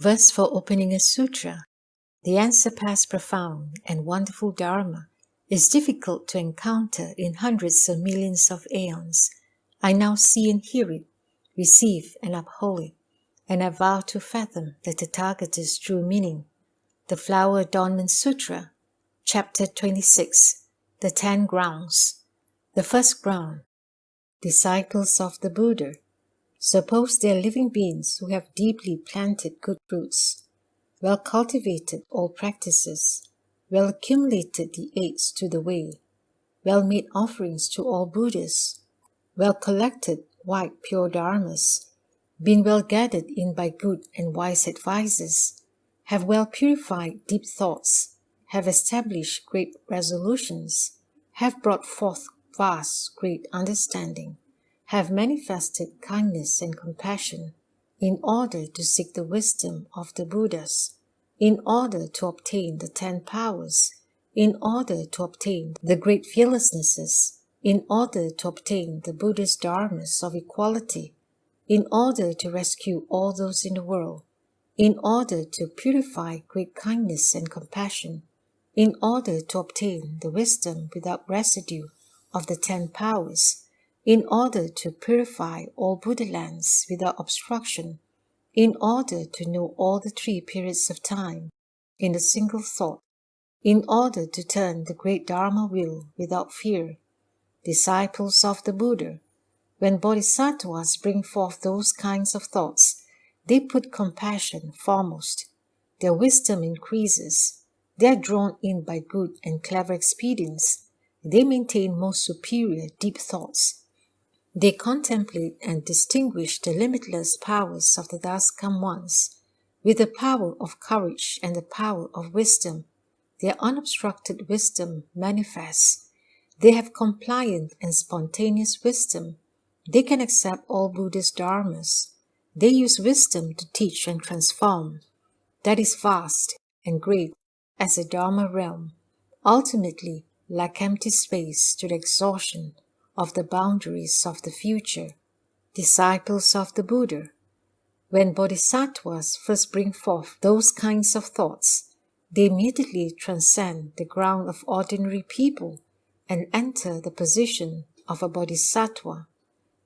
Verse for opening a sutra. The unsurpassed profound and wonderful Dharma is difficult to encounter in hundreds of millions of aeons. I now see and hear it, receive and uphold it, and I vow to fathom the Tathagata's true meaning. The Flower Adornment Sutra, Chapter 26, The 10 Grounds. The first ground, disciples of the Buddha. Suppose they are living beings who have deeply planted good roots, well cultivated all practices, well accumulated the aids to the way, well made offerings to all Buddhas, well collected white pure dharmas, been well gathered in by good and wise advisers, have well purified deep thoughts, have established great resolutions, have brought forth vast great understanding, have manifested kindness and compassion, in order to seek the wisdom of the Buddhas, in order to obtain the 10 powers, in order to obtain the great fearlessnesses, in order to obtain the Buddhist dharmas of equality, in order to rescue all those in the world, in order to purify great kindness and compassion, in order to obtain the wisdom without residue of the 10 powers, in order to purify all Buddha lands without obstruction, in order to know all the 3 periods of time in a single thought, in order to turn the great Dharma wheel without fear. Disciples of the Buddha, when bodhisattvas bring forth those kinds of thoughts, they put compassion foremost. Their wisdom increases. They are drawn in by good and clever expedients. They maintain most superior deep thoughts. They contemplate and distinguish the limitless powers of the Daskam ones. With the power of courage and the power of wisdom, their unobstructed wisdom manifests. They have compliant and spontaneous wisdom. They can accept all Buddhist dharmas. They use wisdom to teach and transform. That is vast and great as the Dharma realm, ultimately like empty space to the exhaustion of the boundaries of the future. Disciples of the Buddha, when bodhisattvas first bring forth those kinds of thoughts, they immediately transcend the ground of ordinary people and enter the position of a bodhisattva.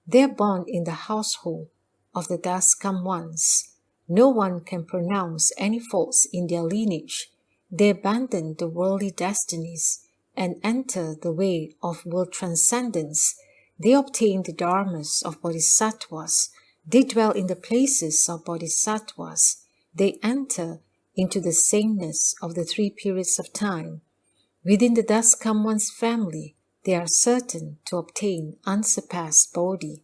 They are born in the household of the Daskam ones. No one can pronounce any faults in their lineage. They abandon the worldly destinies and enter the way of world transcendence. They obtain the dharmas of bodhisattvas. They dwell in the places of bodhisattvas. They enter into the sameness of the 3 periods of time. Within the Daskam one's family, they are certain to obtain unsurpassed bodhi.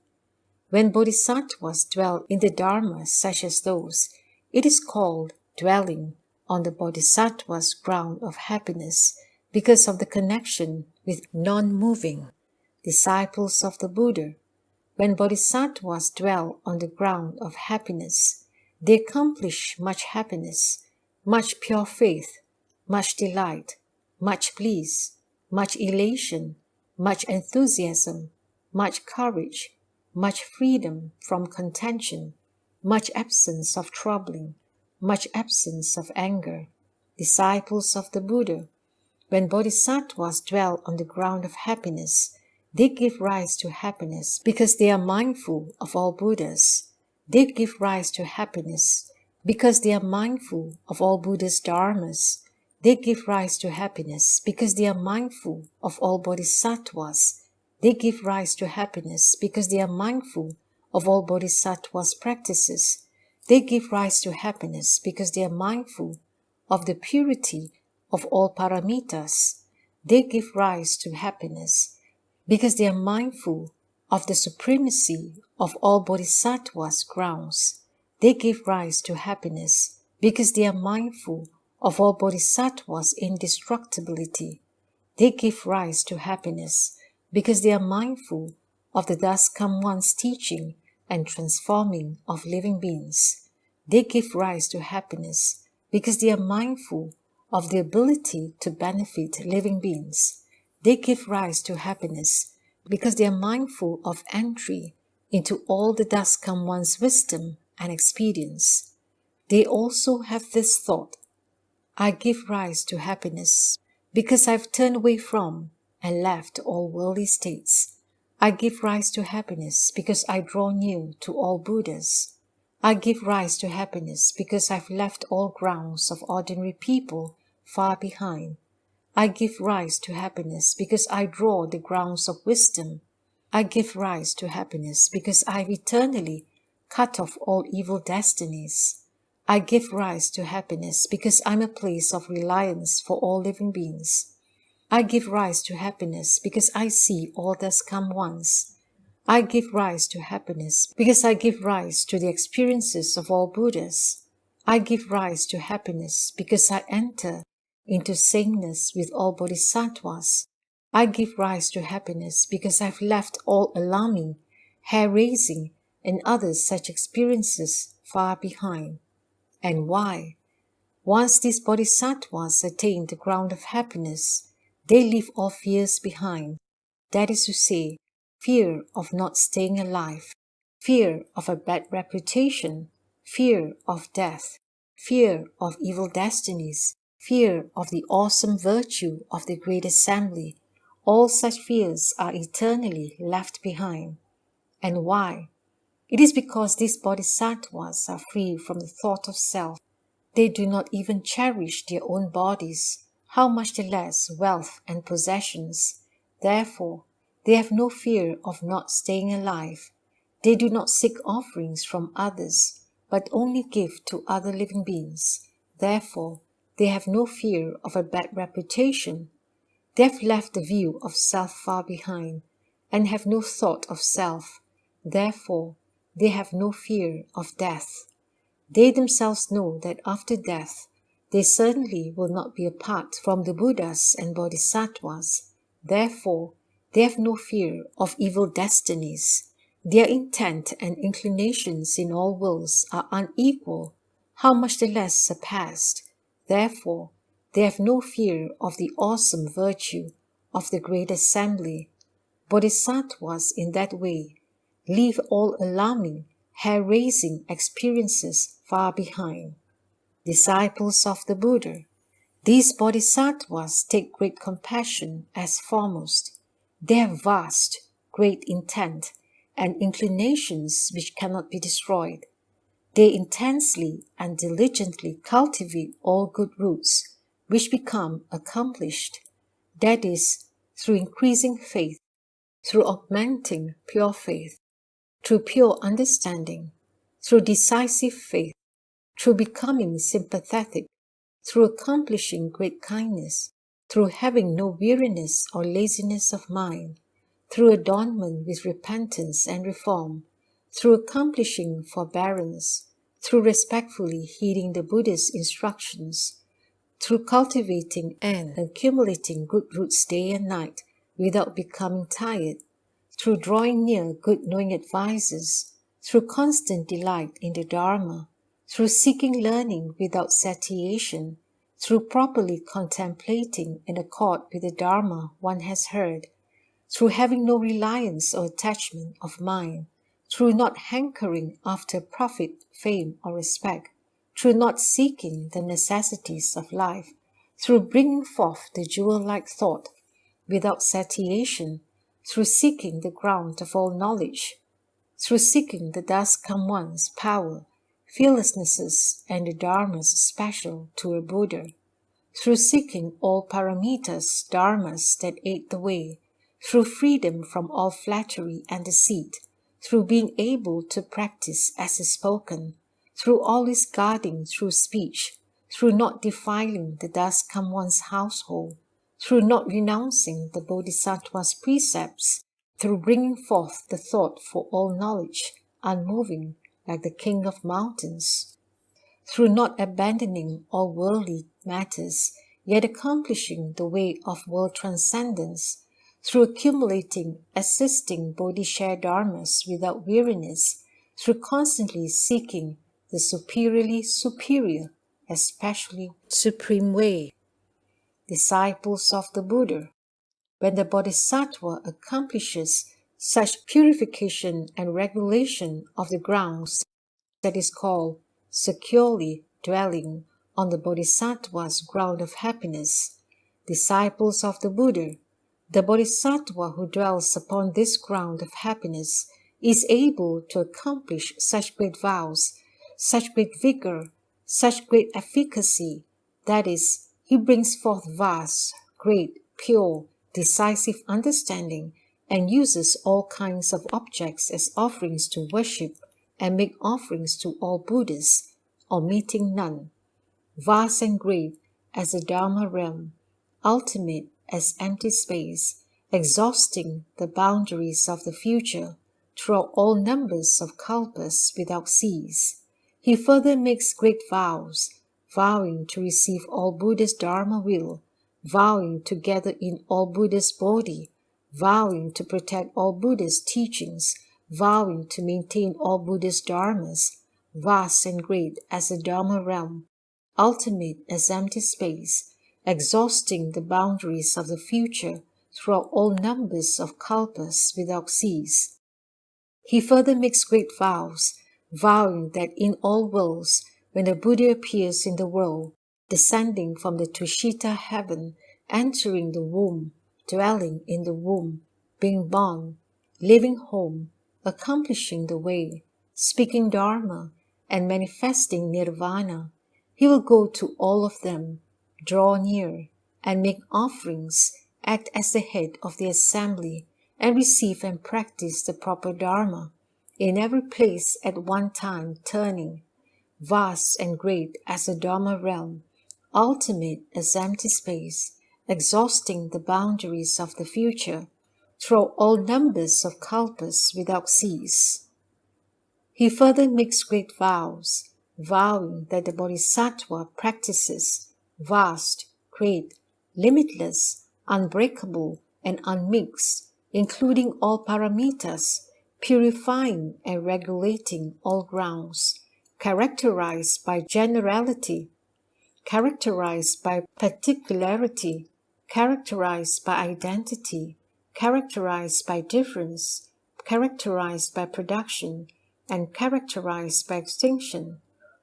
When bodhisattvas dwell in the dharmas such as those, it is called dwelling on the bodhisattva's ground of happiness because of the connection with non-moving. Disciples of the Buddha, when bodhisattvas dwell on the ground of happiness, they accomplish much happiness, much pure faith, much delight, much bliss, much elation, much enthusiasm, much courage, much freedom from contention, much absence of troubling, much absence of anger. Disciples of the Buddha, when bodhisattvas dwell on the ground of happiness, they give rise to happiness because they are mindful of all Buddhas. They give rise to happiness because they are mindful of all Buddha's dharmas. They give rise to happiness because they are mindful of all bodhisattvas. They give rise to happiness because they are mindful of all bodhisattvas' practices. They give rise to happiness because they are mindful of the purity of all paramitas. They give rise to happiness because they are mindful of the supremacy of all bodhisattvas' grounds. They give rise to happiness because they are mindful of all bodhisattvas' indestructibility. They give rise to happiness because they are mindful of the Daskam one's teaching and transforming of living beings. They give rise to happiness because they are mindful of the ability to benefit living beings. They give rise to happiness because they are mindful of entry into all the Daskam one's wisdom and experience. They also have this thought: I give rise to happiness because I've turned away from and left all worldly states. I give rise to happiness because I draw near to all Buddhas. I give rise to happiness because I've left all grounds of ordinary people far behind. I give rise to happiness because I draw the grounds of wisdom. I give rise to happiness because I've eternally cut off all evil destinies. I give rise to happiness because I'm a place of reliance for all living beings. I give rise to happiness because I see all thus come once. I give rise to happiness because I give rise to the experiences of all Buddhas. I give rise to happiness because I enter into sameness with all bodhisattvas. I give rise to happiness because I've left all alarming, hair-raising, and other such experiences far behind. And why? Once these bodhisattvas attain the ground of happiness, they leave all fears behind. That is to say, fear of not staying alive, fear of a bad reputation, fear of death, fear of evil destinies, fear of the awesome virtue of the great assembly. All such fears are eternally left behind. And why? It is because these bodhisattvas are free from the thought of self. They do not even cherish their own bodies, how much less wealth and possessions. Therefore, they have no fear of not staying alive. They do not seek offerings from others, but only give to other living beings. Therefore, they have no fear of a bad reputation. They have left the view of self far behind, and have no thought of self. Therefore, they have no fear of death. They themselves know that after death, they certainly will not be apart from the Buddhas and Bodhisattvas. Therefore, they have no fear of evil destinies. Their intent and inclinations in all worlds are unequal, how much the less surpassed. Therefore, they have no fear of the awesome virtue of the great assembly. Bodhisattvas in that way leave all alarming, hair-raising experiences far behind. Disciples of the Buddha, these bodhisattvas take great compassion as foremost. They have vast, great intent and inclinations which cannot be destroyed. They intensely and diligently cultivate all good roots which become accomplished, that is, through increasing faith, through augmenting pure faith, through pure understanding, through decisive faith, through becoming sympathetic, through accomplishing great kindness, through having no weariness or laziness of mind, through adornment with repentance and reform, through accomplishing forbearance, through respectfully heeding the Buddha's instructions, through cultivating and accumulating good roots day and night without becoming tired, through drawing near good knowing advisers, through constant delight in the Dharma, through seeking learning without satiation, through properly contemplating in accord with the Dharma one has heard, through having no reliance or attachment of mind, through not hankering after profit, fame, or respect, through not seeking the necessities of life, through bringing forth the jewel-like thought without satiation, through seeking the ground of all knowledge, through seeking the thus come one's power, fearlessnesses, and the dharmas special to a Buddha, through seeking all paramitas, dharmas that aid the way, through freedom from all flattery and deceit, through being able to practice as is spoken, through always guarding through speech, through not defiling the thus come one's household, through not renouncing the Bodhisattva's precepts, through bringing forth the thought for all knowledge, unmoving like the king of mountains, through not abandoning all worldly matters, yet accomplishing the way of world transcendence, through accumulating, assisting Bodhisattva dharmas without weariness, through constantly seeking the superiorly superior, especially supreme way. Disciples of the Buddha, when the Bodhisattva accomplishes such purification and regulation of the grounds, that is called securely dwelling on the Bodhisattva's ground of happiness. Disciples of the Buddha, the Bodhisattva who dwells upon this ground of happiness is able to accomplish such great vows, such great vigor, such great efficacy. That is, he brings forth vast, great, pure, decisive understanding and uses all kinds of objects as offerings to worship and make offerings to all Buddhas, omitting none. Vast and great as the Dharma realm, ultimate as empty space, exhausting the boundaries of the future throughout all numbers of kalpas without cease. He further makes great vows, vowing to receive all Buddha's Dharma will, vowing to gather in all Buddha's body, vowing to protect all Buddha's teachings, vowing to maintain all Buddha's dharmas, vast and great as the Dharma realm, ultimate as empty space, exhausting the boundaries of the future throughout all numbers of kalpas without cease. He further makes great vows, vowing that in all worlds, when the Buddha appears in the world, descending from the Tushita heaven, entering the womb, dwelling in the womb, being born, living home, accomplishing the way, speaking Dharma, and manifesting Nirvana, he will go to all of them, draw near, and make offerings, act as the head of the assembly, and receive and practice the proper Dharma, in every place at one time turning, vast and great as the Dharma realm, ultimate as empty space, exhausting the boundaries of the future, through all numbers of kalpas without cease. He further makes great vows, vowing that the Bodhisattva practices vast, great, limitless, unbreakable, and unmixed, including all paramitas, purifying and regulating all grounds, characterized by generality, characterized by particularity, characterized by identity, characterized by difference, characterized by production, and characterized by extinction.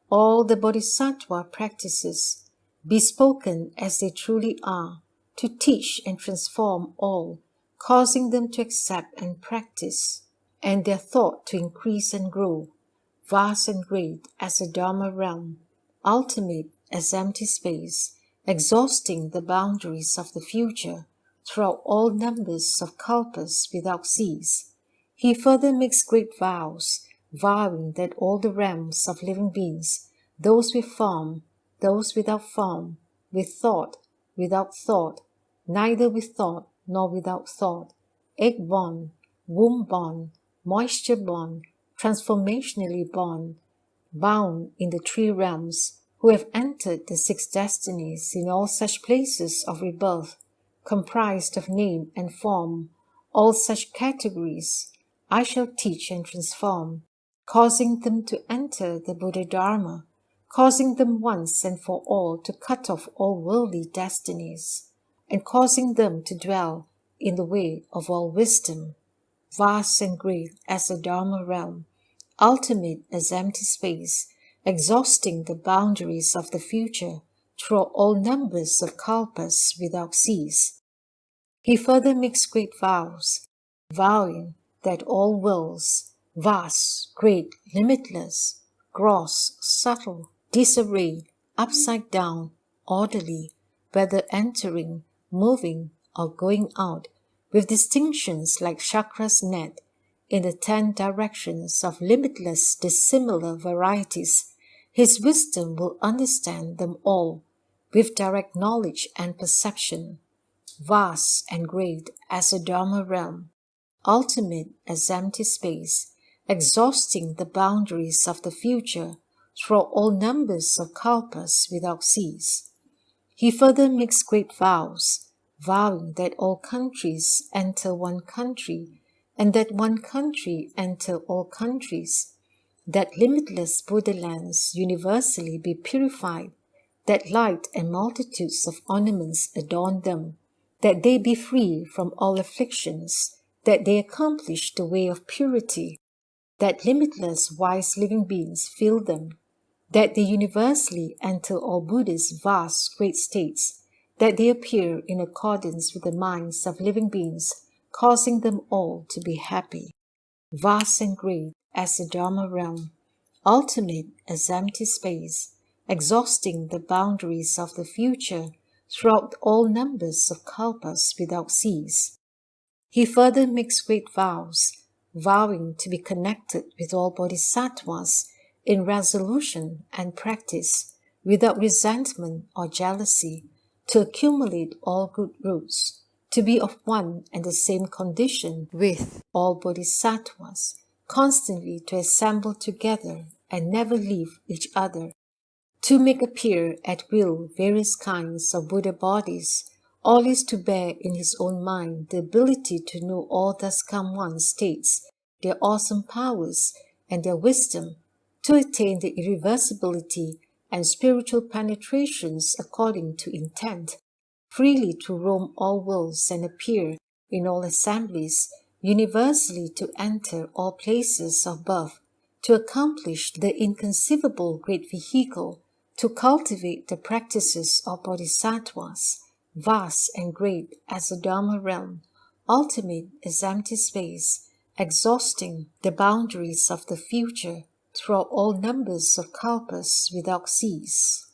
All the Bodhisattva practices, bespoken as they truly are, to teach and transform all, causing them to accept and practice, and their thought to increase and grow, vast and great as the Dharma realm, ultimate as empty space, exhausting the boundaries of the future throughout all numbers of kalpas without cease. He further makes great vows, vowing that all the realms of living beings, those with form, those without form, with thought, without thought, neither with thought nor without thought, egg-born, womb-born, moisture-born, transformationally born, bound in the three realms, who have entered the six destinies in all such places of rebirth, comprised of name and form, all such categories, I shall teach and transform, causing them to enter the Buddha Dharma, causing them once and for all to cut off all worldly destinies, and causing them to dwell in the way of all wisdom, vast and great as the Dharma realm, ultimate as empty space, exhausting the boundaries of the future through all numbers of kalpas without cease. He further makes great vows, vowing that all worlds, vast, great, limitless, gross, subtle, disarrayed, upside down, orderly, whether entering, moving, or going out, with distinctions like chakra's net, in the 10 directions of limitless dissimilar varieties, his wisdom will understand them all with direct knowledge and perception, vast and great as the Dharma realm, ultimate as empty space, exhausting the boundaries of the future through all numbers of kalpas without cease. He further makes great vows, vowing that all countries enter one country, and that one country enter all countries, that limitless Buddha lands universally be purified, that light and multitudes of ornaments adorn them, that they be free from all afflictions, that they accomplish the way of purity, that limitless wise living beings fill them, that they universally enter all Buddhist vast great states, that they appear in accordance with the minds of living beings, causing them all to be happy, vast and great as the Dharma realm, ultimate as empty space, exhausting the boundaries of the future throughout all numbers of kalpas without cease. He further makes great vows, vowing to be connected with all bodhisattvas in resolution and practice, without resentment or jealousy, to accumulate all good roots, to be of one and the same condition with all bodhisattvas, constantly to assemble together and never leave each other, to make appear at will various kinds of Buddha bodies, always to bear in his own mind the ability to know all thus come one states, their awesome powers and their wisdom, to attain the irreversibility and spiritual penetrations according to intent, freely to roam all worlds and appear in all assemblies, universally to enter all places of birth, to accomplish the inconceivable great vehicle, to cultivate the practices of bodhisattvas, vast and great as the Dharma realm, ultimate as empty space, exhausting the boundaries of the future throughout all numbers of kalpas without cease.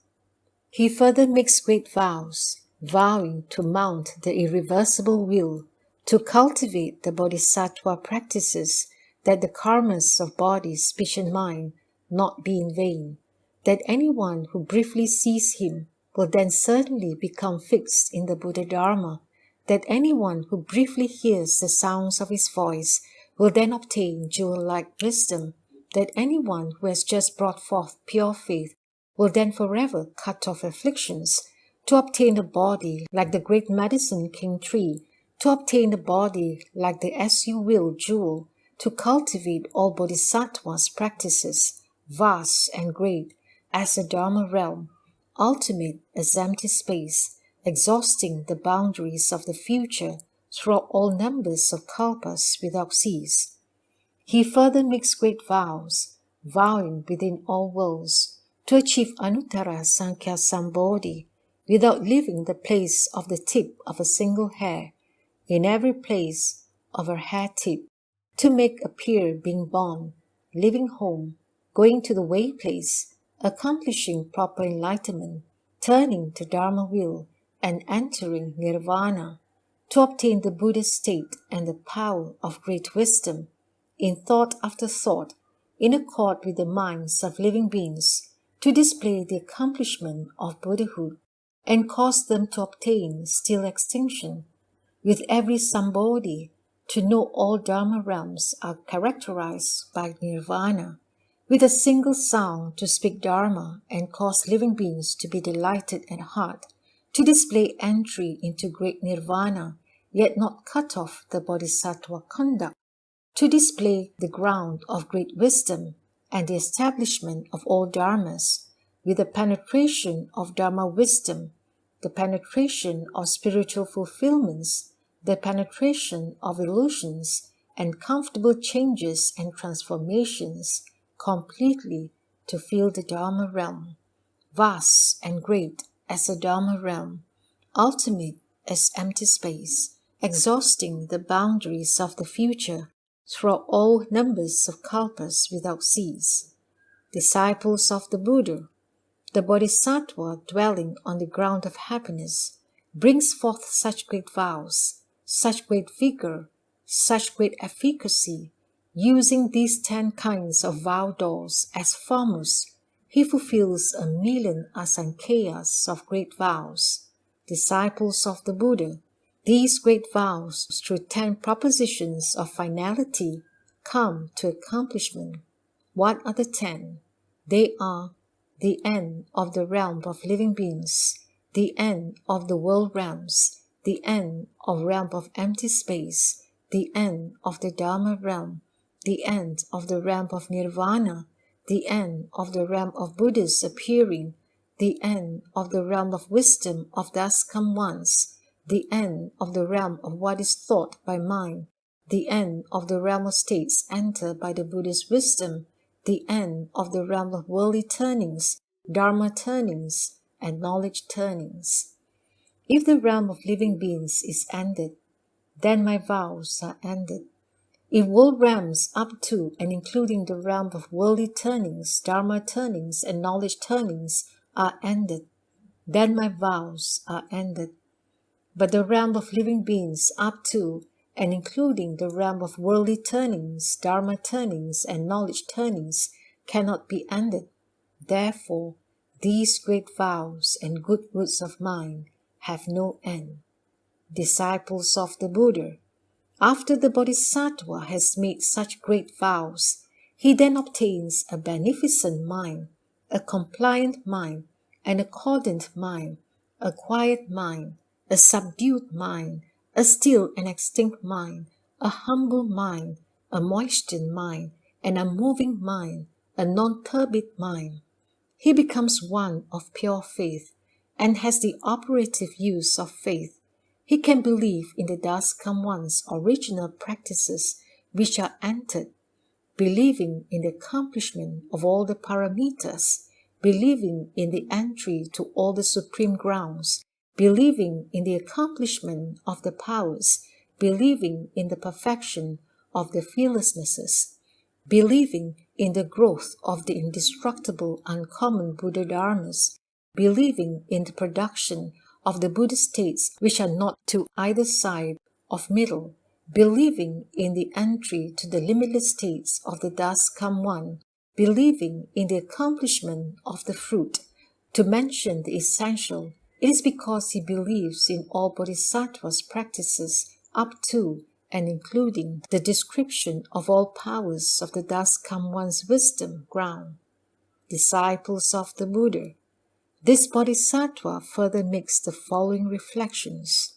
He further makes great vows, vowing to mount the irreversible will, to cultivate the bodhisattva practices, that the karmas of body, speech and mind not be in vain, that anyone who briefly sees him will then certainly become fixed in the Buddha Dharma, that anyone who briefly hears the sounds of his voice will then obtain jewel-like wisdom, that anyone who has just brought forth pure faith will then forever cut off afflictions, to obtain a body like the great medicine king tree, to obtain a body like the as you will jewel, to cultivate all bodhisattvas practices, vast and great as the Dharma realm, ultimate as empty space, exhausting the boundaries of the future throughout all numbers of kalpas without cease. He further makes great vows, vowing within all worlds, to achieve Anuttara Sankhya Sambodhi without leaving the place of the tip of a single hair, in every place of a hair tip, to make appear being born, leaving home, going to the way place, accomplishing proper enlightenment, turning to Dharma will, and entering Nirvana, to obtain the Buddha state and the power of great wisdom, in thought after thought, in accord with the minds of living beings, to display the accomplishment of Buddhahood, and cause them to obtain still extinction, with every Sambodhi, to know all Dharma realms are characterized by Nirvana, with a single sound to speak Dharma and cause living beings to be delighted at heart, to display entry into great Nirvana, yet not cut off the Bodhisattva conduct, to display the ground of great wisdom and the establishment of all dharmas, with the penetration of dharma wisdom, the penetration of spiritual fulfillments, the penetration of illusions and comfortable changes and transformations, completely to fill the Dharma realm, vast and great as the Dharma realm, ultimate as empty space, exhausting the boundaries of the future throughout all numbers of kalpas without cease. Disciples of the Buddha, the Bodhisattva dwelling on the ground of happiness, brings forth such great vows, such great vigor, such great efficacy, using these 10 kinds of vow doors as foremost. He fulfills 1,000,000 asankheyas of great vows. Disciples of the Buddha, these great vows, through 10 propositions of finality, come to accomplishment. What are the 10? They are the end of the realm of living beings, the end of the world realms, the end of realm of empty space, the end of the Dharma realm, the end of the realm of Nirvana, the end of the realm of Buddhas appearing, the end of the realm of wisdom of thus come ones, the end of the realm of what is thought by mind, the end of the realm of states entered by the Buddha's wisdom, the end of the realm of worldly turnings, dharma turnings, and knowledge turnings. If the realm of living beings is ended, then my vows are ended. If world realms up to and including the realm of worldly turnings, dharma turnings, and knowledge turnings are ended, then my vows are ended. But the realm of living beings up to and including the realm of worldly turnings, dharma turnings, and knowledge turnings cannot be ended. Therefore, these great vows and good roots of mine have no end. Disciples of the Buddha, after the Bodhisattva has made such great vows, he then obtains a beneficent mind, a compliant mind, an accordant mind, a quiet mind, a subdued mind, a still and extinct mind, a humble mind, a moistened mind, an unmoving mind, a non-turbid mind. He becomes one of pure faith and has the operative use of faith. He can believe in the Das Come One's original practices which are entered, believing in the accomplishment of all the paramitas, believing in the entry to all the supreme grounds, believing in the accomplishment of the powers, believing in the perfection of the fearlessnesses, believing in the growth of the indestructible uncommon Buddha Dharmas, believing in the production of the Buddha states which are not to either side of middle, believing in the entry to the limitless states of the Das Come One, believing in the accomplishment of the fruit. To mention the essential, it is because he believes in all Bodhisattva's practices up to and including the description of all powers of the Das Come One's wisdom ground. Disciples of the Buddha, this Bodhisattva further makes the following reflections.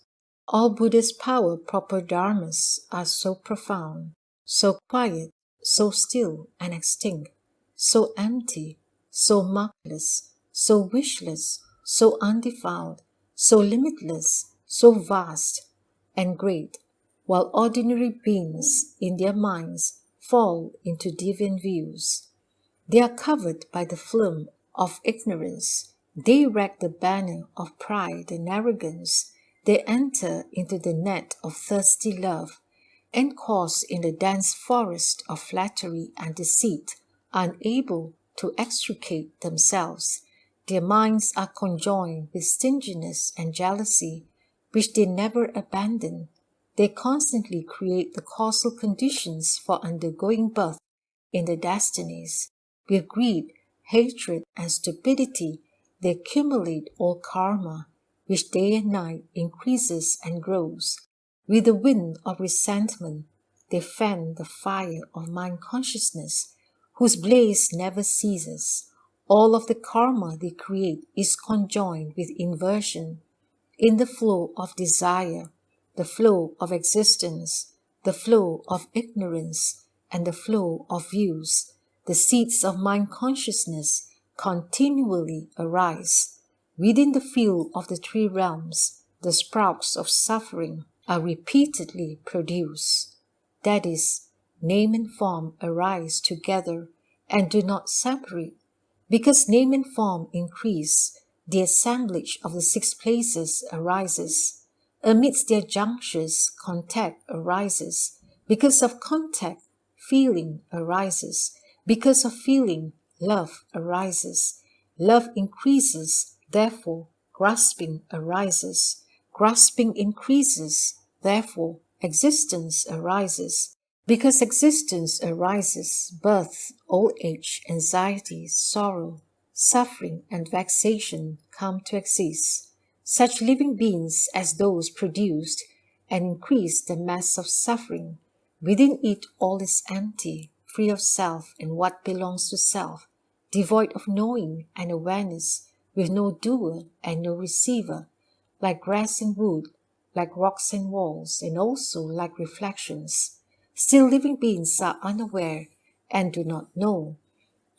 All Buddha's power proper dharmas are so profound, so quiet, so still and extinct, so empty, so markless, so wishless, so undefiled, so limitless, so vast and great, while ordinary beings in their minds fall into deviant views. They are covered by the film of ignorance. They erect the banner of pride and arrogance. They enter into the net of thirsty love and cause in the dense forest of flattery and deceit, unable to extricate themselves. Their minds are conjoined with stinginess and jealousy, which they never abandon. They constantly create the causal conditions for undergoing birth in the destinies. With greed, hatred, and stupidity, they accumulate all karma, which day and night increases and grows. With the wind of resentment, they fan the fire of mind consciousness, whose blaze never ceases. All of the karma they create is conjoined with inversion. In the flow of desire, the flow of existence, the flow of ignorance, and the flow of views, the seeds of mind consciousness continually arise. Within the field of the three realms, the sprouts of suffering are repeatedly produced. That is, name and form arise together and do not separate. Because name and form increase, the assemblage of the six places arises. Amidst their junctures, contact arises. Because of contact, feeling arises. Because of feeling, love arises. Love increases, therefore grasping arises. Grasping increases, therefore existence arises. Because existence arises, birth, old age, anxiety, sorrow, suffering, and vexation come to exist. Such living beings as those produced and increase the mass of suffering. Within it all is empty, free of self and what belongs to self, devoid of knowing and awareness, with no doer and no receiver, like grass and wood, like rocks and walls, and also like reflections. Still living beings are unaware and do not know.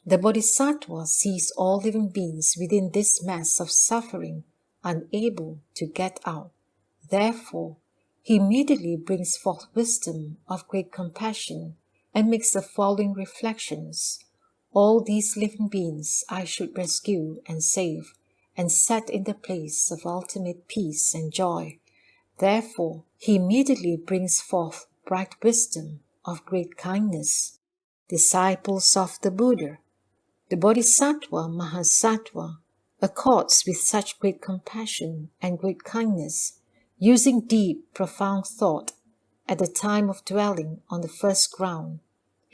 The Bodhisattva sees all living beings within this mass of suffering, unable to get out. Therefore, he immediately brings forth wisdom of great compassion and makes the following reflections. All these living beings I should rescue and save, and set in the place of ultimate peace and joy. Therefore, he immediately brings forth bright wisdom of great kindness. Disciples of the Buddha, the Bodhisattva Mahasattva accords with such great compassion and great kindness, using deep, profound thought at the time of dwelling on the first ground.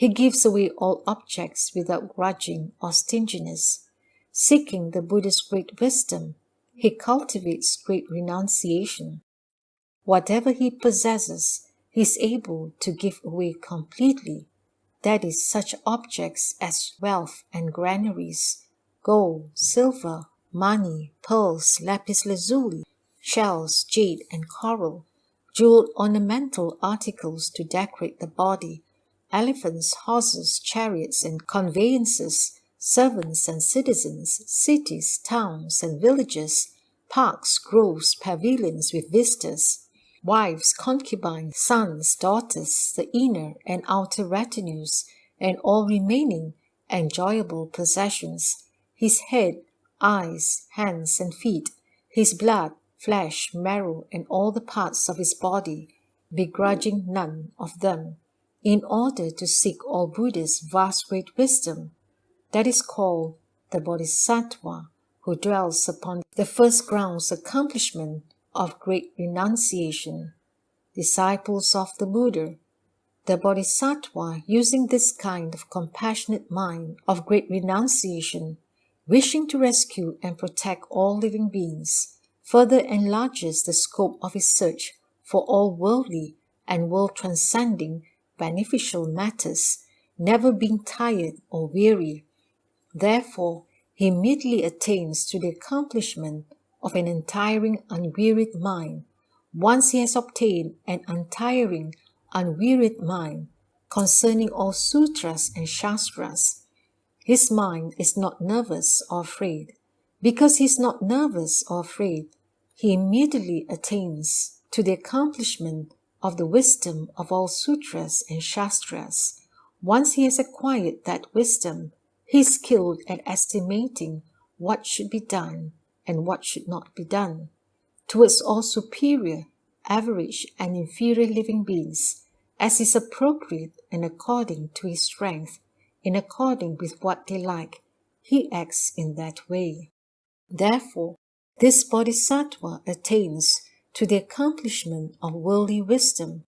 He gives away all objects without grudging or stinginess. Seeking the Buddha's great wisdom, he cultivates great renunciation. Whatever he possesses, he is able to give away completely. That is, such objects as wealth and granaries, gold, silver, money, pearls, lapis lazuli, shells, jade and coral, jeweled ornamental articles to decorate the body, elephants, horses, chariots and conveyances, servants and citizens, cities, towns and villages, parks, groves, pavilions with vistas, wives, concubines, sons, daughters, the inner and outer retinues, and all remaining enjoyable possessions, his head, eyes, hands, and feet, his blood, flesh, marrow, and all the parts of his body, begrudging none of them, in order to seek all Buddha's vast great wisdom. That is called the Bodhisattva, who dwells upon the first ground's accomplishment of great renunciation. Disciples of the Buddha, the Bodhisattva, using this kind of compassionate mind of great renunciation, wishing to rescue and protect all living beings, further enlarges the scope of his search for all worldly and world-transcending beneficial matters, never being tired or weary. Therefore, he immediately attains to the accomplishment of an untiring, unwearied mind. Once he has obtained an untiring, unwearied mind concerning all sutras and shastras, his mind is not nervous or afraid. Because he is not nervous or afraid, he immediately attains to the accomplishment of the wisdom of all sutras and shastras. Once he has acquired that wisdom, he is skilled at estimating what should be done and what should not be done towards all superior, average, and inferior living beings, as is appropriate and according to his strength, in according with what they like. He acts in that way. Therefore, this Bodhisattva attains to the accomplishment of worldly wisdom.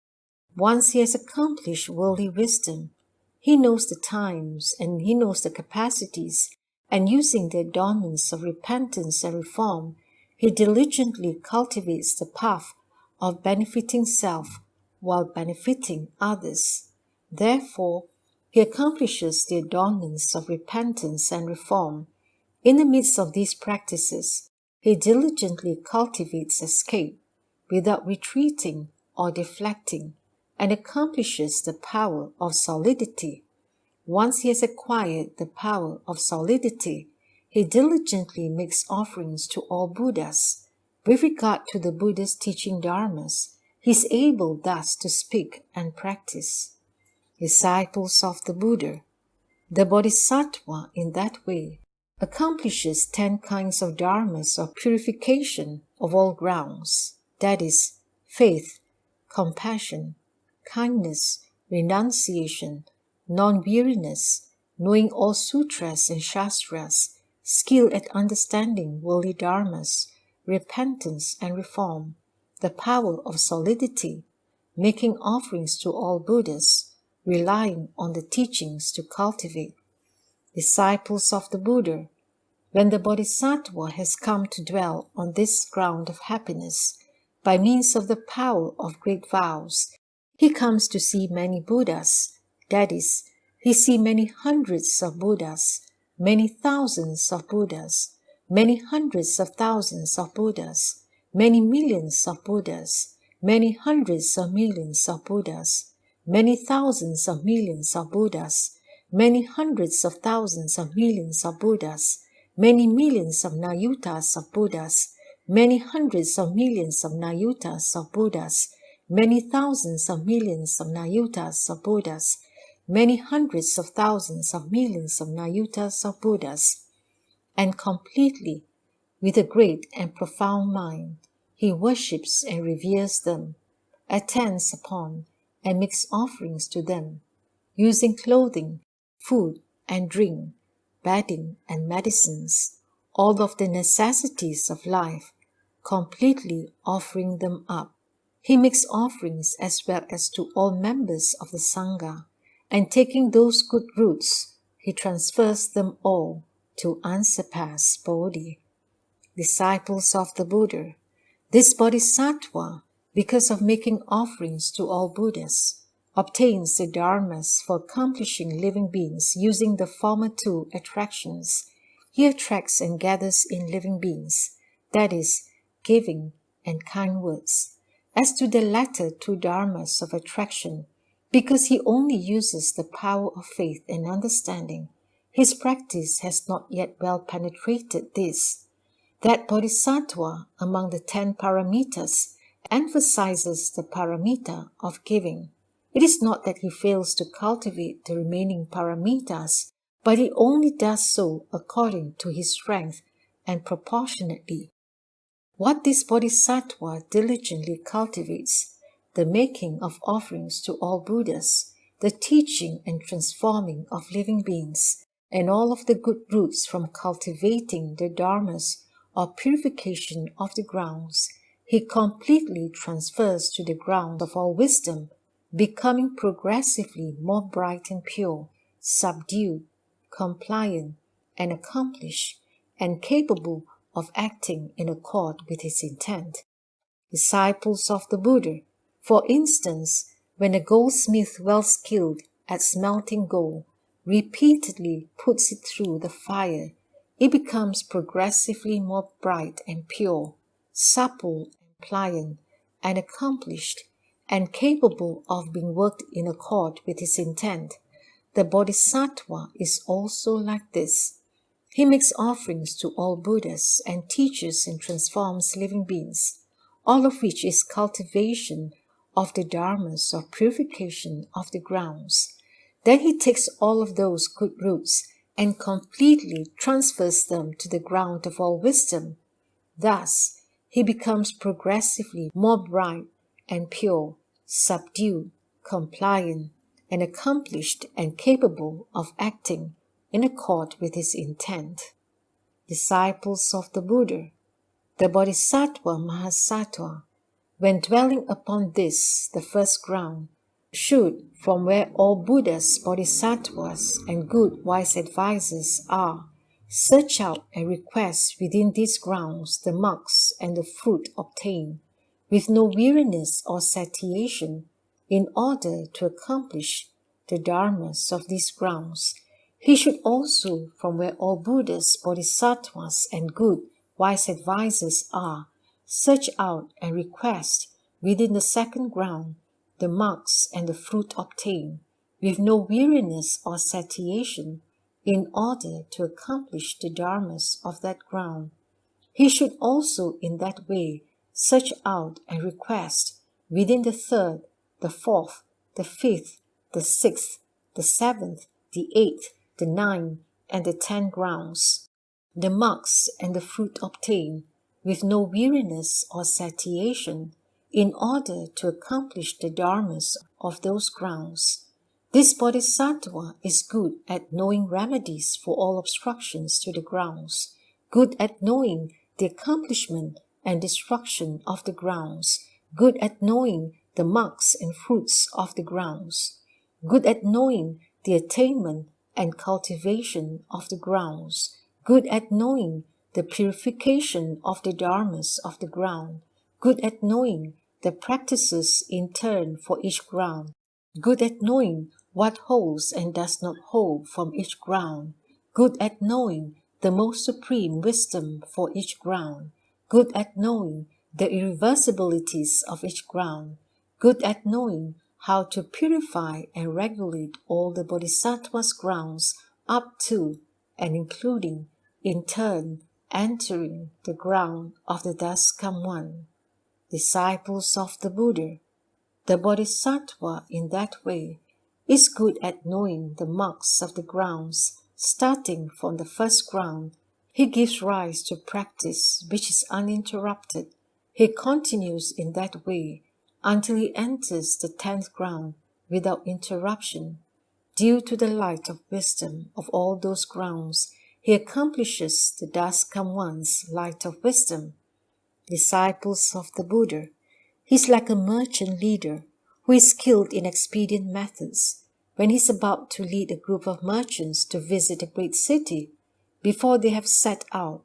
Once he has accomplished worldly wisdom, he knows the times and he knows the capacities, and using the adornments of repentance and reform, he diligently cultivates the path of benefiting self while benefiting others. Therefore, he accomplishes the adornments of repentance and reform. In the midst of these practices, he diligently cultivates escape without retreating or deflecting, and accomplishes the power of solidity. Once he has acquired the power of solidity, he diligently makes offerings to all Buddhas. With regard to the Buddha's teaching dharmas, he is able thus to speak and practice. Disciples of the Buddha, the Bodhisattva in that way accomplishes 10 kinds of dharmas of purification of all grounds, that is, faith, compassion, kindness, renunciation, non-weariness, knowing all sutras and shastras, skill at understanding worldly dharmas, repentance and reform, the power of solidity, making offerings to all Buddhas, relying on the teachings to cultivate. Disciples of the Buddha, when the Bodhisattva has come to dwell on this ground of happiness, by means of the power of great vows, he comes to see many Buddhas. That is, he sees many hundreds of Buddhas, many thousands of Buddhas, many hundreds of thousands of Buddhas, many millions of Buddhas, many hundreds of millions of Buddhas, many thousands of millions of Buddhas, many hundreds of thousands of millions of Buddhas, many millions of nayutas of Buddhas, many hundreds of millions of nayutas of Buddhas, many thousands of millions of nayutas of Buddhas, many hundreds of thousands of millions of nayutas of Buddhas, and completely, with a great and profound mind, he worships and reveres them, attends upon and makes offerings to them, using clothing, food and drink, bedding and medicines, all of the necessities of life, completely offering them up. He makes offerings as well as to all members of the Sangha, and taking those good roots, he transfers them all to unsurpassed Bodhi. Disciples of the Buddha, this Bodhisattva, because of making offerings to all Buddhas, obtains the dharmas for accomplishing living beings using the former two attractions. He attracts and gathers in living beings, that is, giving and kind words. As to the latter two dharmas of attraction, because he only uses the power of faith and understanding, his practice has not yet well penetrated this. That Bodhisattva among the 10 paramitas emphasizes the paramita of giving. It is not that he fails to cultivate the remaining paramitas, but he only does so according to his strength and proportionately. What this Bodhisattva diligently cultivates, the making of offerings to all Buddhas, the teaching and transforming of living beings, and all of the good roots from cultivating the dharmas or purification of the grounds, he completely transfers to the ground of all wisdom, becoming progressively more bright and pure, subdued, compliant, and accomplished, and capable of acting in accord with his intent. Disciples of the Buddha, for instance, when a goldsmith well skilled at smelting gold repeatedly puts it through the fire, it becomes progressively more bright and pure, supple and pliant, and accomplished, and capable of being worked in accord with his intent. The Bodhisattva is also like this. He makes offerings to all Buddhas and teaches and transforms living beings, all of which is cultivation of the dharmas or purification of the grounds. Then he takes all of those good roots and completely transfers them to the ground of all wisdom. Thus, he becomes progressively more bright and pure, subdued, compliant, and accomplished and capable of acting in accord with his intent. Disciples of the Buddha, the Bodhisattva Mahasattva, when dwelling upon this, the first ground, should, from where all Buddhas, Bodhisattvas, and good wise advisors are, search out and request within these grounds the marks and the fruit obtained, with no weariness or satiation, in order to accomplish the dharmas of these grounds. He should also, from where all Buddhas, Bodhisattvas, and good wise advisors are, search out and request within the second ground the marks and the fruit obtained, with no weariness or satiation, in order to accomplish the dharmas of that ground. He should also in that way search out and request within the third, the fourth, the fifth, the sixth, the seventh, the eighth, the ninth, and the 10th grounds, the marks and the fruit obtained, with no weariness or satiation, in order to accomplish the dharmas of those grounds. This Bodhisattva is good at knowing remedies for all obstructions to the grounds, good at knowing the accomplishment and destruction of the grounds, good at knowing the marks and fruits of the grounds, good at knowing the attainment and cultivation of the grounds, good at knowing the purification of the dharmas of the ground, good at knowing the practices in turn for each ground, good at knowing what holds and does not hold from each ground, good at knowing the most supreme wisdom for each ground, good at knowing the irreversibilities of each ground, good at knowing how to purify and regulate all the Bodhisattva's grounds up to and including, in turn, entering the ground of the thus come one. Disciples of the Buddha, the Bodhisattva in that way is good at knowing the marks of the grounds. Starting from the first ground, he gives rise to practice which is uninterrupted. He continues in that way until he enters the 10th ground without interruption. Due to the light of wisdom of all those grounds, he accomplishes the thus come one's light of wisdom. Disciples of the Buddha. He is like a merchant leader who is skilled in expedient methods. When he is about to lead a group of merchants to visit a great city, before they have set out,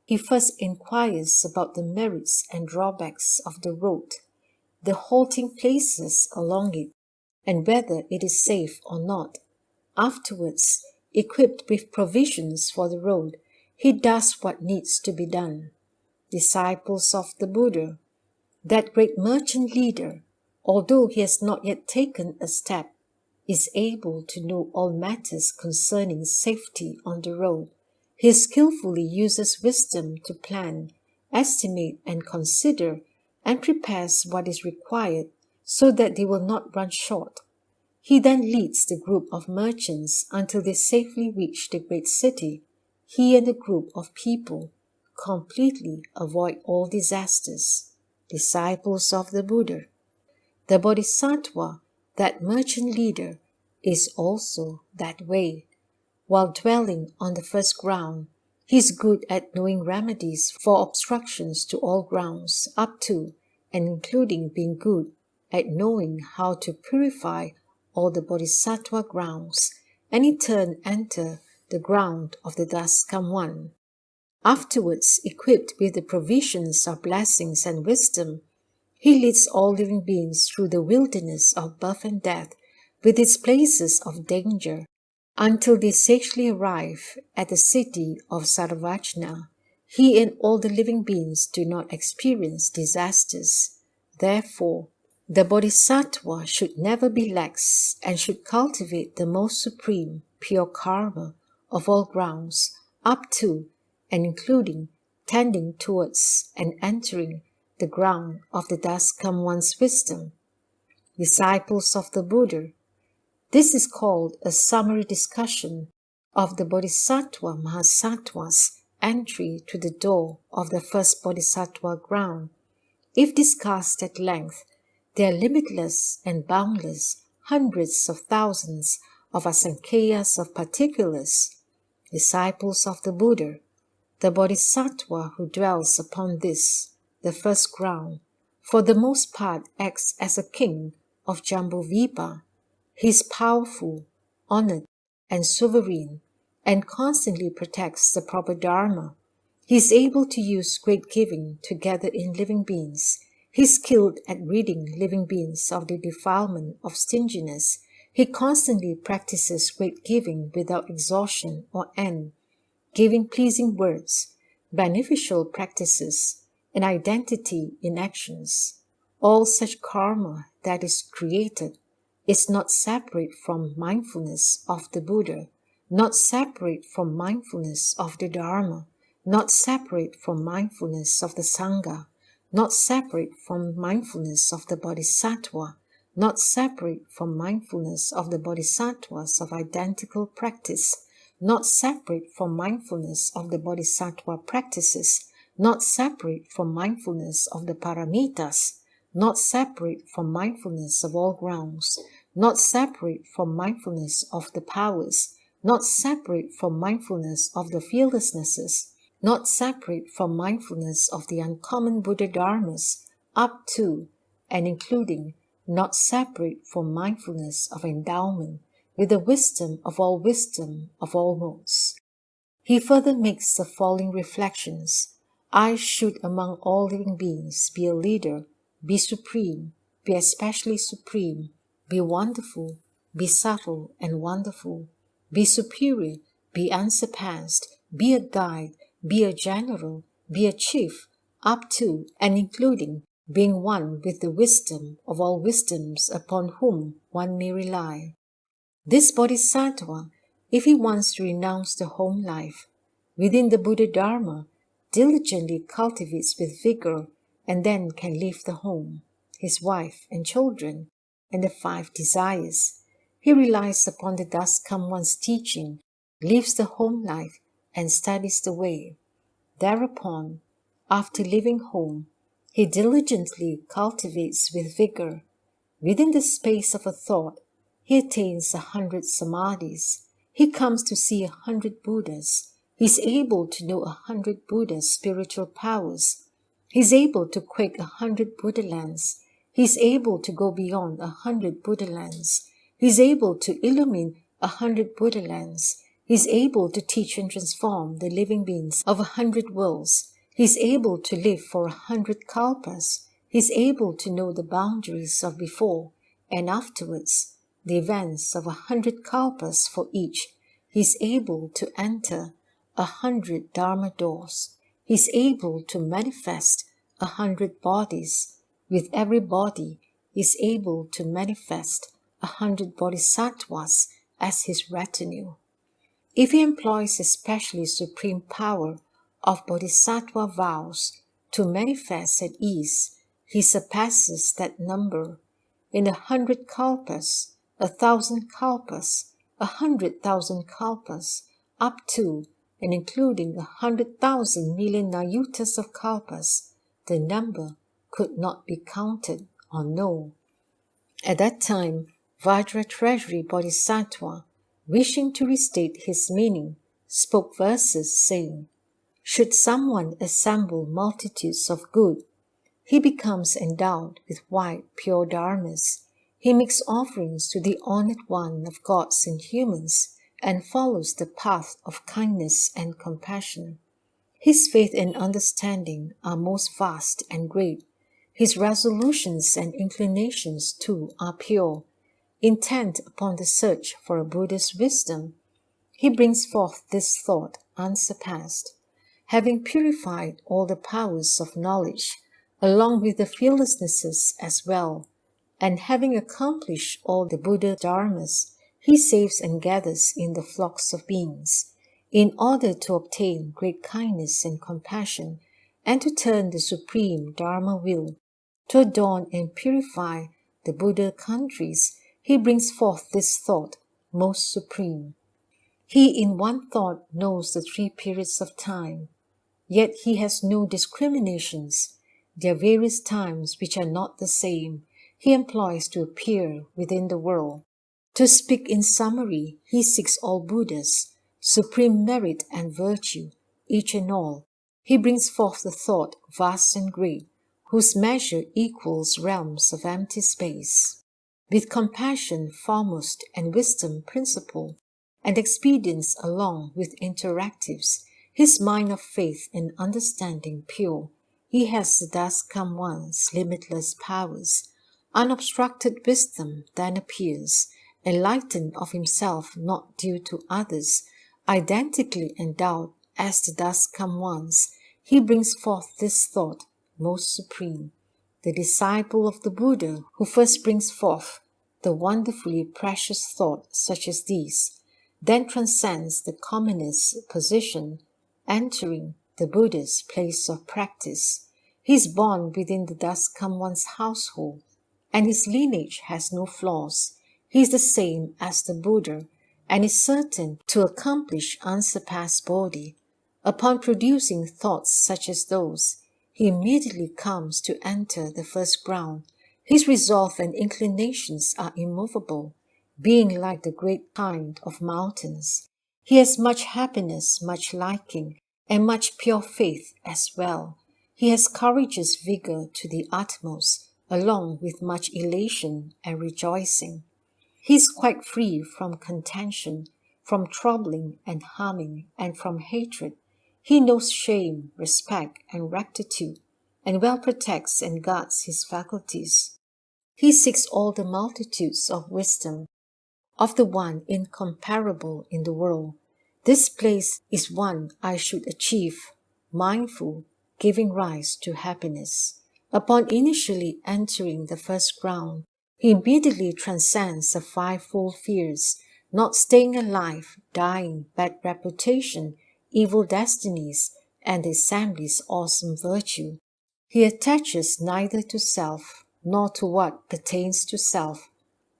he first inquires about the merits and drawbacks of the road, the halting places along it, and whether it is safe or not. Afterwards, equipped with provisions for the road, he does what needs to be done. Disciples of the Buddha. That great merchant leader, although he has not yet taken a step, is able to know all matters concerning safety on the road. He skillfully uses wisdom to plan, estimate, and consider, and prepares what is required so that they will not run short. He then leads the group of merchants until they safely reach the great city. He and the group of people completely avoid all disasters. Disciples of the Buddha. The Bodhisattva, that merchant leader, is also that way. While dwelling on the first ground, he is good at knowing remedies for obstructions to all grounds, up to and including being good at knowing how to purify all the Bodhisattva grounds, and in turn enter the ground of the thus come one. Afterwards, equipped with the provisions of blessings and wisdom, he leads all living beings through the wilderness of birth and death with its places of danger until they safely arrive at the city of Saravajna. He and all the living beings do not experience disasters. Therefore, the Bodhisattva should never be lax and should cultivate the most supreme, pure karma of all grounds, up to and including tending towards and entering the ground of the thus come one's wisdom. Disciples of the Buddha. This is called a summary discussion of the Bodhisattva Mahasattva's entry to the door of the first Bodhisattva ground. If discussed at length, there are limitless and boundless hundreds of thousands of asankheyas of particulars. Disciples of the Buddha. The Bodhisattva who dwells upon this, the first ground, for the most part acts as a king of Jambudvipa. He is powerful, honored, and sovereign, and constantly protects the proper dharma. He is able to use great giving to gather in living beings. He is skilled at ridding living beings of the defilement of stinginess. He constantly practices great giving without exhaustion or end, giving pleasing words, beneficial practices, and identity in actions. All such karma that is created is not separate from mindfulness of the Buddha, not separate from mindfulness of the Dharma, not separate from mindfulness of the Sangha, not separate from mindfulness of the Bodhisattva, not separate from mindfulness of the Bodhisattvas of identical practice, not separate from mindfulness of the Bodhisattva practices, not separate from mindfulness of the Paramitas, not separate from mindfulness of all grounds, not separate from mindfulness of the powers, not separate from mindfulness of the fearlessnesses, not separate from mindfulness of the uncommon Buddha Dharmas, up to and including not separate from mindfulness of endowment with the wisdom of all modes. He further makes the following reflections. I should among all living beings be a leader, be supreme, be especially supreme, be wonderful, be subtle and wonderful, be superior, be unsurpassed, be a guide, be a general, be a chief, up to and including being one with the wisdom of all wisdoms upon whom one may rely. This Bodhisattva, if he wants to renounce the home life within the Buddha Dharma, diligently cultivates with vigor and then can leave the home, his wife and children, and the 5 desires. He relies upon the dust come one's teaching, lives the home life, and studies the way. Thereupon, after leaving home, he diligently cultivates with vigor. Within the space of a thought, he attains 100 samadhis. He comes to see 100 Buddhas. He is able to know 100 Buddha's spiritual powers. He is able to quake 100 Buddha lands. He is able to go beyond 100 Buddha lands. He is able to illumine 100 Buddha lands. He is able to teach and transform the living beings of 100 worlds. He is able to live for 100 kalpas. He is able to know the boundaries of before and afterwards, the events of 100 kalpas for each. He is able to enter 100 dharma doors. He is able to manifest 100 bodies. With every body, he is able to manifest 100 bodhisattvas as his retinue. If he employs especially supreme power of bodhisattva vows to manifest at ease, he surpasses that number. In 100 kalpas, 1,000 kalpas, 100,000 kalpas, up to and including 100,000 million nayutas of kalpas, the number could not be counted or known. At that time, Vajra Treasury Bodhisattva, wishing to restate his meaning, spoke verses saying, should someone assemble multitudes of good, he becomes endowed with white, pure dharmas. He makes offerings to the honored one of gods and humans and follows the path of kindness and compassion. His faith and understanding are most vast and great. His resolutions and inclinations too are pure. Intent upon the search for a Buddha's wisdom, he brings forth this thought unsurpassed. Having purified all the powers of knowledge, along with the fearlessnesses as well, and having accomplished all the Buddha dharmas, he saves and gathers in the flocks of beings, in order to obtain great kindness and compassion, and to turn the supreme Dharma will, to adorn and purify the Buddha countries, he brings forth this thought, most supreme. He in one thought knows the 3 periods of time, yet he has no discriminations. There are various times which are not the same he employs to appear within the world. To speak in summary, he seeks all Buddhas, supreme merit and virtue, each and all. He brings forth the thought vast and great, whose measure equals realms of empty space. With compassion foremost and wisdom principal, and expedience along with interactives, his mind of faith and understanding pure, he has the thus come one's limitless powers. Unobstructed wisdom then appears, enlightened of himself not due to others, identically endowed as the thus come ones, he brings forth this thought, most supreme. The disciple of the Buddha who first brings forth the wonderfully precious thought such as these, then transcends the commonest position, entering the Buddha's place of practice. He is born within the thus come one's household, and his lineage has no flaws. He is the same as the Buddha, and is certain to accomplish unsurpassed bodhi. Upon producing thoughts such as those, he immediately comes to enter the first ground. His resolve and inclinations are immovable, being like the great kind of mountains. He has much happiness, much liking, and much pure faith as well. He has courageous vigor to the utmost, along with much elation and rejoicing. He is quite free from contention, from troubling and harming, and from hatred. He knows shame, respect, and rectitude, and well protects and guards his faculties. He seeks all the multitudes of wisdom, of the one incomparable in the world. This place is one I should achieve, mindful, giving rise to happiness. Upon initially entering the first ground, he immediately transcends the 5-fold fears, not staying alive, dying, bad reputation, evil destinies, and the assembly's awesome virtue. He attaches neither to self nor to what pertains to self.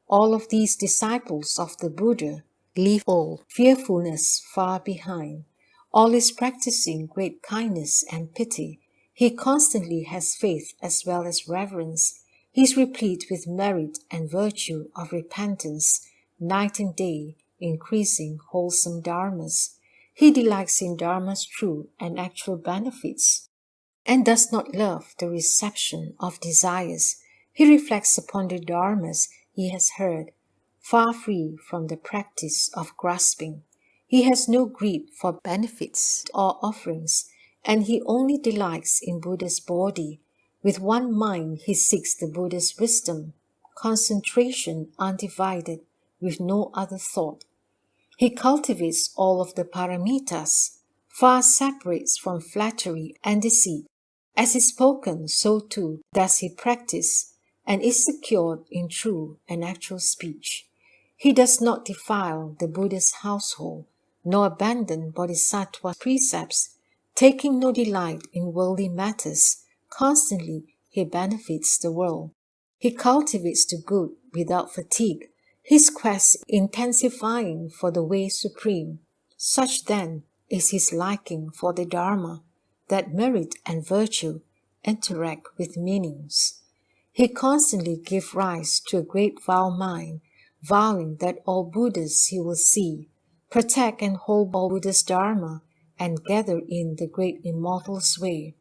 All of these disciples of the Buddha leave all fearfulness far behind. All is practicing great kindness and pity. He constantly has faith as well as reverence. He is replete with merit and virtue of repentance, night and day, increasing wholesome dharmas. He delights in dharma's true and actual benefits, and does not love the reception of desires. He reflects upon the dharmas he has heard, far free from the practice of grasping. He has no greed for benefits or offerings, and he only delights in Buddha's body. With one mind he seeks the Buddha's wisdom, concentration undivided, with no other thought. He cultivates all of the paramitas, far separates from flattery and deceit. As is spoken, so too does he practice, and is secured in true and actual speech. He does not defile the Buddha's household, nor abandon Bodhisattva precepts, taking no delight in worldly matters. Constantly he benefits the world. He cultivates the good without fatigue, his quest intensifying for the way supreme. Such then is his liking for the Dharma, that merit and virtue interact with meanings. He constantly gives rise to a great vow mind, vowing that all Buddhas he will see, protect and hold all Buddha's Dharma, and gather in the great immortal sway.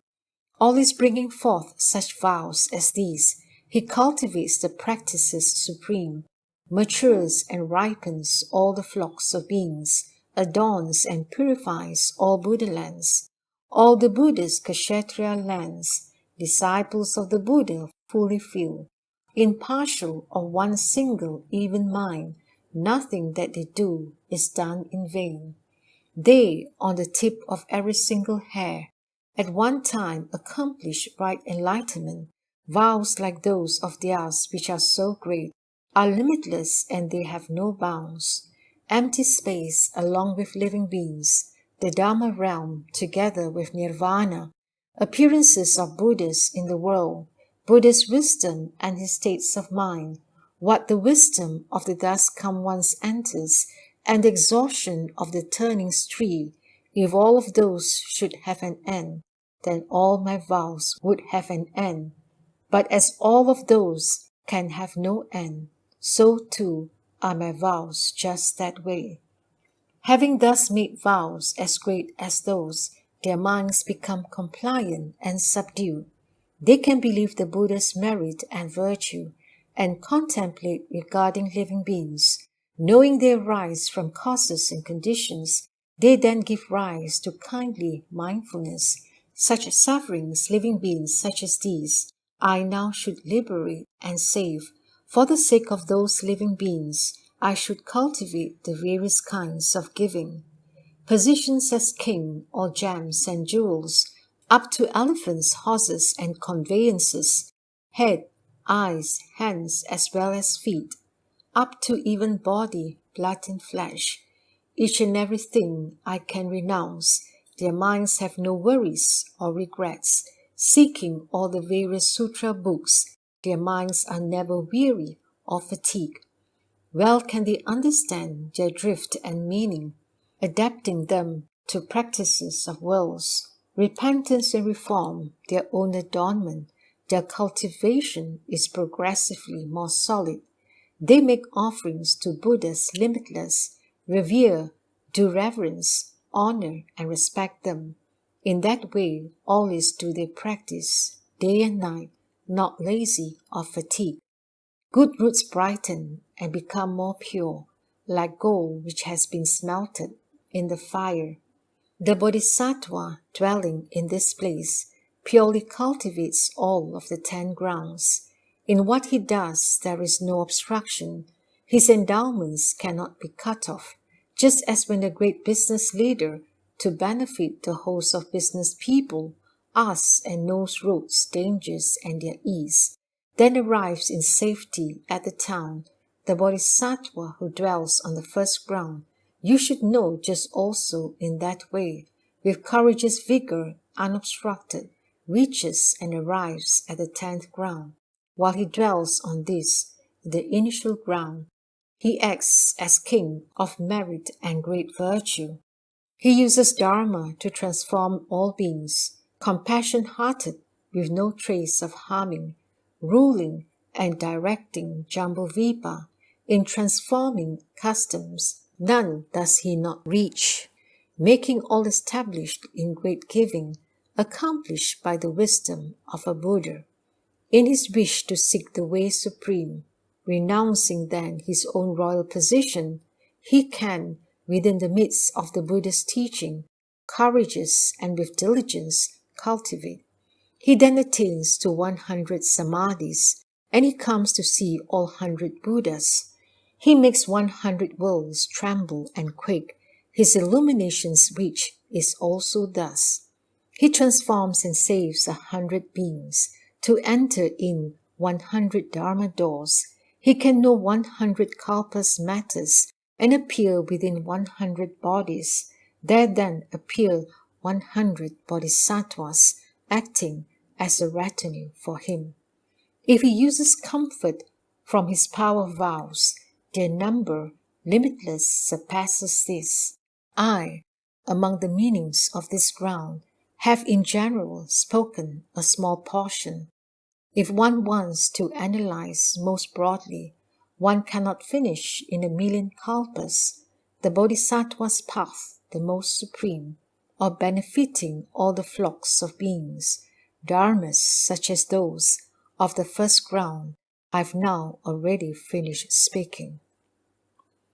All is bringing forth such vows as these. He cultivates the practices supreme, matures and ripens all the flocks of beings, adorns and purifies all Buddha lands, all the Buddhist Kshatriya lands. Disciples of the Buddha fully feel, impartial of one single even mind, nothing that they do is done in vain. They, on the tip of every single hair, at one time accomplish right enlightenment. Vows like those of theirs which are so great are limitless, and they have no bounds. Empty space along with living beings, the Dharma realm together with Nirvana, appearances of Buddhas in the world, Buddha's wisdom and his states of mind, what the wisdom of the thus come once enters, and the exhaustion of the turning tree. If all of those should have an end, then all my vows would have an end. But as all of those can have no end, so too are my vows just that way. Having thus made vows as great as those, their minds become compliant and subdued. They can believe the Buddha's merit and virtue, and contemplate regarding living beings. Knowing they arise from causes and conditions, they then give rise to kindly mindfulness. Such sufferings, living beings such as these, I now should liberate and save. For the sake of those living beings, I should cultivate the various kinds of giving. Positions as king, or gems and jewels, up to elephants, horses, and conveyances, head, eyes, hands, as well as feet, up to even body, blood and flesh. Each and everything I can renounce. Their minds have no worries or regrets. Seeking all the various sutra books, their minds are never weary or fatigued. Well can they understand their drift and meaning, adapting them to practices of worlds. Repentance and reform, their own adornment, their cultivation is progressively more solid. They make offerings to Buddhas limitless, revere, do reverence, honor, and respect them. In that way, always do they practice, day and night, not lazy or fatigued. Good roots brighten and become more pure, like gold which has been smelted in the fire. The Bodhisattva dwelling in this place purely cultivates all of the 10 grounds. In what he does there is no obstruction. His endowments cannot be cut off, just as when a great business leader, to benefit the host of business people, asks and knows roads, dangers, and their ease, then arrives in safety at the town. The Bodhisattva who dwells on the first ground, you should know just also in that way, with courageous vigor unobstructed, reaches and arrives at the 10th ground. While he dwells on this, the initial ground. He acts as king of merit and great virtue. He uses Dharma to transform all beings, compassion-hearted with no trace of harming, ruling and directing Jambudvipa in transforming customs. None does he not reach, making all established in great giving, accomplished by the wisdom of a Buddha. In his wish to seek the way supreme, renouncing then his own royal position, he can, within the midst of the Buddha's teaching, courageous and with diligence cultivate. He then attains to 100 samadhis, and he comes to see all 100 Buddhas. He makes 100 worlds tremble and quake. His illumination's reach is also thus. He transforms and saves 100 beings to enter in 100 Dharma doors. He can know 100 kalpas matters and appear within 100 bodies. There then appear 100 bodhisattvas acting as a retinue for him. If he uses comfort from his power vows, their number, limitless, surpasses this. I, among the meanings of this ground, have in general spoken a small portion. If one wants to analyze most broadly, one cannot finish in a million kalpas the bodhisattva's path, the most supreme, or benefiting all the flocks of beings, dharmas such as those of the first ground I've now already finished speaking.